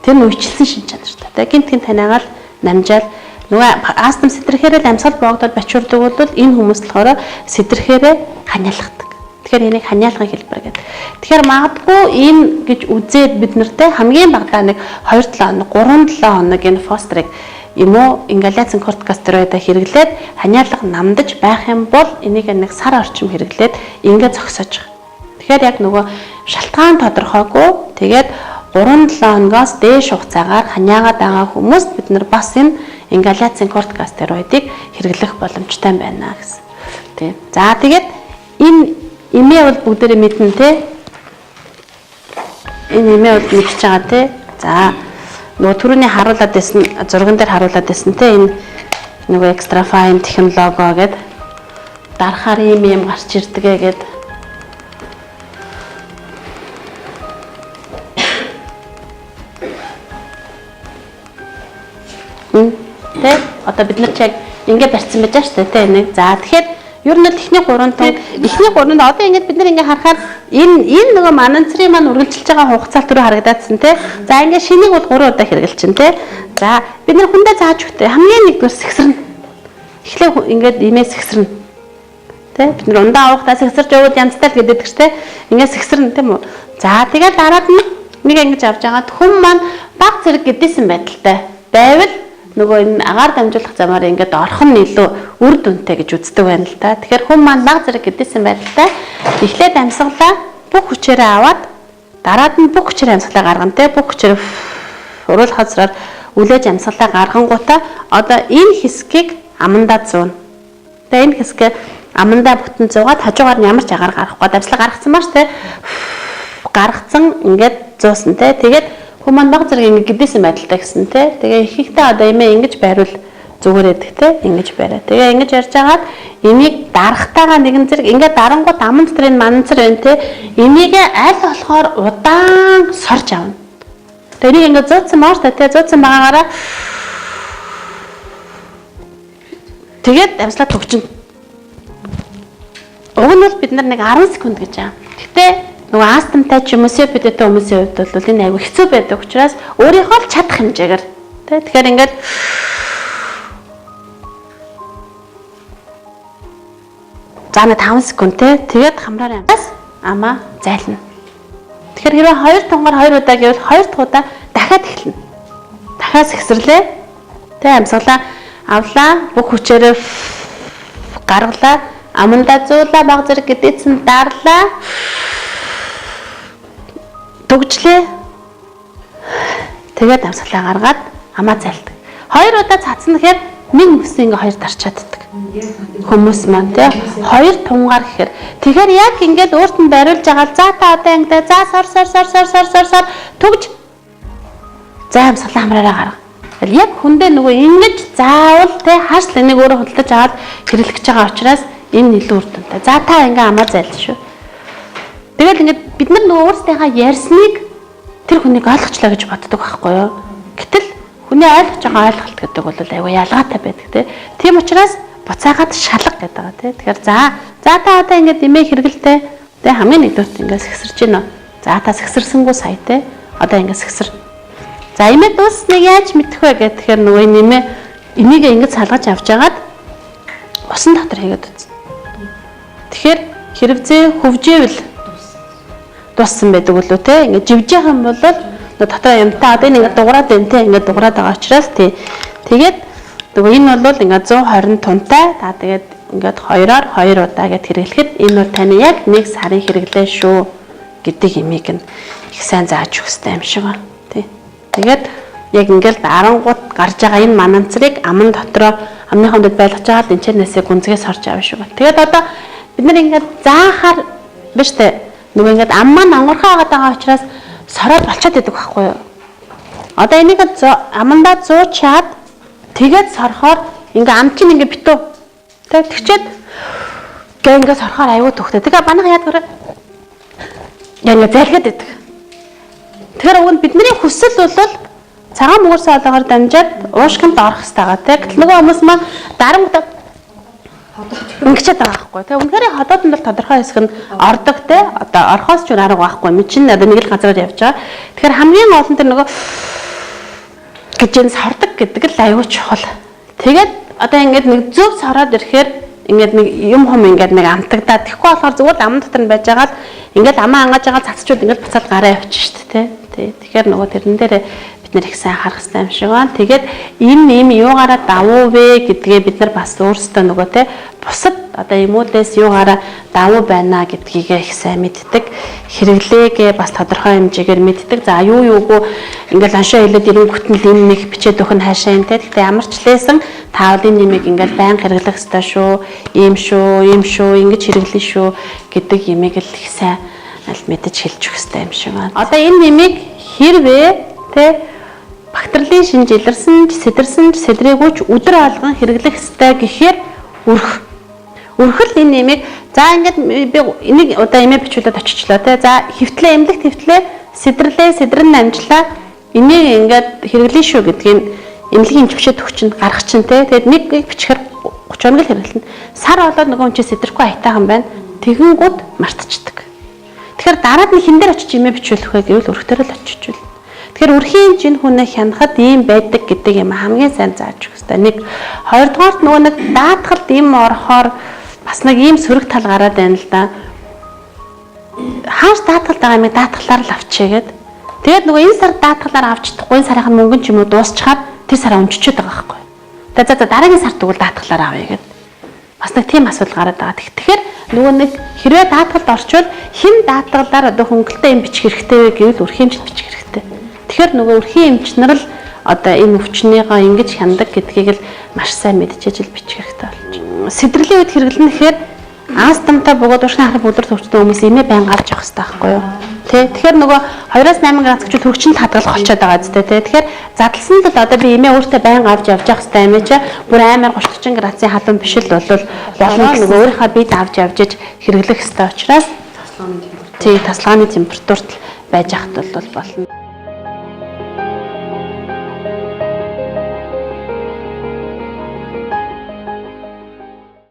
Speaker 1: Тэр нь үечлсэн шинж чанартай. Тэгээ гинт таниагаал намжаал нөгөө астм сэтрэхээрээ амьсгал боогдоод бачуурдаг бол энэ хүмүүс болохоор сэтрэхээрээ ханиалгадаг. Тэгэхээр энийг ханиалгын хэлбэр гэдэг. Тэгэхээр магадгүй энэ гэж үзээд бид нартэй хамгийн багадаа нэг 2-7 хоног, 3-7 хоног энэ фострыг юм уу ингаляцийн кортикостероидыг хэрэглээд ханиалга намдаж байх юм бол энийг нэг сар орчим хэрэглээд ингээд зогсоож байгаа. Тэгэхээр яг нөгөө шалтгаан тодорхойгүй тэгээд 3-7 хоногоос дээш хугацаагаар ханиагаад байгаа хүмүүст бид нар бас энэ ингаляцийн кортикостероидыг хэрэглэх боломжтой байна гэсэн. Тийм. За тэгээд энэ эмээ бол бүгдээрээ мэднэ те. Энэ эмээ бол мэдчихэж байгаа те. За нөгөө түрүүний харуулад байсан зурган дээр харуулад байсан те энэ нөгөө extra fine технологи гэдэг дарахаар юм гарч ирдгээ гэдэг. Тэ одоо бид нар ч яг ингэ барьсан байж байгаа шүү дээ те нэг. За тэгэхээр ер нь техник 3 тон эхний 3-нд одоо ингэж бид нар ингэ харахаар энэ нөгөө мананцрын маань үргэлжилж байгаа хугацаалт руу харагдаадсан те. За ингэ шинийг бол 3 удаа хэрэгжилчин те. За бид нар хүндээ зааж өгтөө хамгийн нэгдүгээр сэгсэрнэ. Эхлээ ингээд имээ сэгсэрнэ. Тэ бид нар ундаа авахтаа сэгсэрч явууд янзтай л гэдэг ч те. Ингэ сэгсэрнэ тийм үү. За тэгээд дараад нь нэг ингэж авч байгаад хүн маань баг зэрэг гэдээсэн байдалтай байвал нөгөө энэ агаар дамжуулах замаар ингээд орох нь илүү үр дүнтэй гэж үздэг байна л да. Тэгэхээр хүн маань баг зэрэг гэдээсэн байдалтай эхлээд амьсгалаа бүх хүчээрээ аваад дараад нь бүх хүчээр амьсгалаа гаргана те. Бүх хүчээр уруул хазраар үлээж амьсгалаа гаргангуудаа одоо энэ хэсгийг амандаа зүүн. Тэгээ энэ хэсгээ амандаа бүтэн зуугаад хажуугаар нь ямар ч агаар гарахгүй амьсгалаа гаргацсан маш те. Гаргацсан ингээд зуусан те. Тэгээд хүмүүс баг зэрэг ингэ гэдээсэн байдалтай гэсэн те. Тэгээ ихэнхдээ одоо эмээ ингэж байруул зүгээр эдэг те. Ингэж бариа. Тэгээ ингэж ярьж агаад энийг дарахтайгаа нэгэн зэрэг ингэ дарангууд аман дотрын манцар байна те. Энийг аль болохоор удаан сорж авна. Тэгээ энийг ингэ зөөцсөн маш та те. Зөөцсөн байгаагаараа тэгээд амьслаа төгчнө. Уг нь бол бид нар нэг 10 секунд гэж байгаа. Гэтэ нөгөө астмтай ч юм уу COPD-тэй хүмүүсийн хувьд бол энэ аягүй хэцүү байдаг учраас өөрийнхөө л чадах хэмжээгээр тий. Тэгэхээр ингээд за нэг 5 секунд тий. Тэгээд хамраар амаас амаа зайлна. Тэгэхээр хэрвээ 2 тунгаар 2 удаа гэвэл 2 дахь удаа дахиад эхэлнэ. Дахиад сэгсэрлээ. Тий амьсгалаа авлаа бүх хүчээрээ гаргалаа амандаа зуулаа баг зэрэг гэдээсэн дарлаа. Төгжлээ. Тэгээд амьсгалаа гаргаад амаа зайлдаг. 2 удаа цацсан гэхээр нэг мөсөн ингээ 2 дарчааддаг. Хүмүүс маань тий 2 тунгаар гэхээр тэгэхээр яг ингээд өөрт нь бариулж байгаа за та одоо ингээ за сор төгж за амьсгалаа хамраараа гарга. Яг хүндээ нөгөө ингэж заавал тий хаашл энийг өөрөө худалдаж аваад хэрэглэж байгаа учраас энэ илүү үр дүнтэй. За та ингээ амаа зайлж шүү. Тэгэл ингээд бид нар нөгөө өөрсдийнхаа ярьсныг тэр хүнийг ойлгочлаа гэж боддог байхгүй юу? Гэтэл хүний ойлгож байгаа ойлголт гэдэг бол аюу ялгаатай байдаг тийм учраас буцаагаад шалга гэдэг байгаа тэгэхээр за та одоо ингээд имээ хэрэгэлтэй хамгийн нэгдүгürt ингээд сэгсэрч гинэ. За та сэгсэрсэнгүү сая одоо ингээд сэгсэр. За имээ дууссныг яаж мэдэх вэ гэхээр нөгөө имээ энийг ингээд салгаж авч яагаад усан дотор хийгээд үзсэн. Тэгэхээр хэрэгцээ хөвжээвэл дууссан байдаг үлээ те ингээд живж байгаа юм бол дотор юмтай одоо энэ ингээд дуурайд байна те ингээд дуурайд байгаа учраас тэгээд нөгөө энэ бол ингээд 120 тунтай. Та тэгээд ингээд 2-оор 2 удаа гэд хэрэглэхэд энэ бол таны яг 1 сарын хэрэглээ шүү гэдэг имийг нь их сайн зааж өгөх хэрэгтэй юм шиг байна. Тий. Тэгээд яг ингээд 10 гут гарч байгаа энэ мананцрыг аман дотроо амны хамтад байлгаж байгаа л энэчнээсээ гүнзгээс орж авна шүү байна. Тэгээд одоо бид нар ингээд заахаар биш үү? Нөгөө ингээд ам маань онгорхоо байгаа учраас сороод болчиход байдаг байхгүй юу? Одоо энийг амандаа 100 чаад тэгээд сорохоор ингээ ам чинь ингээ битүү. Тэгээд тэгчээд гээ ингээ сорохоор аюу төгтөө. Тэгээ банах яад гөрөө. Яа ингээ залгаад байдаг. Тэгэхээр уг нь бидний хүсэл бол цагаан мөнгөрсөн олоогоор дамжаад уушгинд орох хэрэгтэй байгаа. Тэгээд нөгөө хүмүүс маань дарамт ингэчээд байгаа байхгүй. Тэгээ үнэхээр ходоодонд бол тодорхой хэсэг нь ордог те. Одоо орхоос ч арга байхгүй. Ми чинь одоо нэг л газараар явж байгаа. Тэгэхээр хамгийн гол нь тэр нөгөө гэж энэ сордог гэдэг л аюу чухал. Тэгээд одоо ингээд нэг зөв сороод ирэхээр ингээд нэг юм хум ингээд нэг амтагдаад тэгэхгүй болохоор зүгээр л ам дотор нь байж байгаа л ингээд амаа ангаж байгаа цацчууд ингээд буцаад гараа явчих шүү дээ тий. Тэгэхээр нөгөө тэрэн дээр бид нэр их сайн харах хэрэгтэй юм шиг байна. Тэгээд ийм юугаараа давуу вэ гэдгээ бид нар бас өөрсдөө нөгөө тий бусад одоо эмүүдээс юугаараа давуу байна гэдгийг их сайн мэддэг. Хэрэглээгээ бас тодорхой хэмжээгээр мэддэг. За юугүй ингээл аншаа хэлээд ирэнгүүт нь энэ нэг бичээд өгөх нь хаашаа юм те. Гэхдээ ямар ч лээсэн таавлын нэмийг ингээл байнга хэрэглэх ёстой шүү. Ийм шүү, ингэж хэрэглэн шүү гэдэг юмыг л их сайн мэдэж хэлж өгөх ёстой юм шиг байна. Одоо энэ нэмийг хэрвээ те бактериалын шинж илэрсэн, сэтэрсэн, сэдрэгүүч өдөр алган хэрэглэх ёстой гэхээр өрхөл энэ нэмийг за ингээд би энийг одоо эмээ бичүүлээд очичлаа те. За хэвтлээ эмнэлэгт хэвтлээ сэдрэн амжлаа. Энийг ингээд хэрэглэн шүү гэдгийг эмнэлгийн эмчбчэд өгчин гаргах чинь те. Тэгээд нэг бичихэр 30 хоног л хэрэглэнэ. Сар болоод нөгөө хүн чинь сэдрэхгүй айтаахан байна. Тэгэнгүүт мартчихдаг. Тэгэхээр дараад нь хин дээр очиж эмээ бичүүлэх вэ гэвэл өрхтөрөө л очичвол. Тэгэхээр өрхийн жин хүнээ хянахад ийм байдаг гэдэг юм хамгийн сайн зааж өгөх хэрэгтэй. Нэг хоёрдугаарт нөгөө нэг даатгалд ийм орохоор бас нэг ийм сөрөг тал гараад байна л да. Хааш даатгалд байгаа юм даатгалаар л авчигээд. Тэгээд нөгөө энэ сар даатгалаар авч чадахгүй энэ сарын мөнгөн ч юм уу дуусчихаар тэр сараа өмччихэд байгаа байхгүй. Тэгээд за дараагийн сард тэгвэл даатгалаар авъя гэд. Бас нэг тийм асуудал гараад байгаа. Тэгэхээр нөгөө нэг хэрвээ даатгалд орчвол хэн даатгалаар одоо хөнгөлтэй юм бичих хэрэгтэй вэ гэвэл өрхийн эмчт бичих хэрэгтэй. Тэгэхээр нөгөө өрхийн эмчнэр л одоо энэ өвчнийгоо ингэж хяндаг гэдгийг л маш сайн мэдчихэж л бичих хэрэгтэй болж байна. Сэдрэлийн үед хэрэглэнэ гэхээр астмтай бөгөөд уршны харах бүлэр төвчтэй хүмүүс имээ байнга авч явах хэрэгтэй байхгүй юу? Тэ. Тэгэхээр нөгөө 2-8 градус гэж хөргөчөнд хадгалах болчиход байгаа зү тэ. Тэгэхээр задлсан л одоо би имээ өөртөө байнга авч явж явах хэрэгтэй имээ чи бүр амар 30-40 градусын халуун биш л болвол болно нөгөө өөрийнхөө бид авч явж хэрэглэх хэрэгтэй учраас тасалгааны температурт байж ахт бол болно.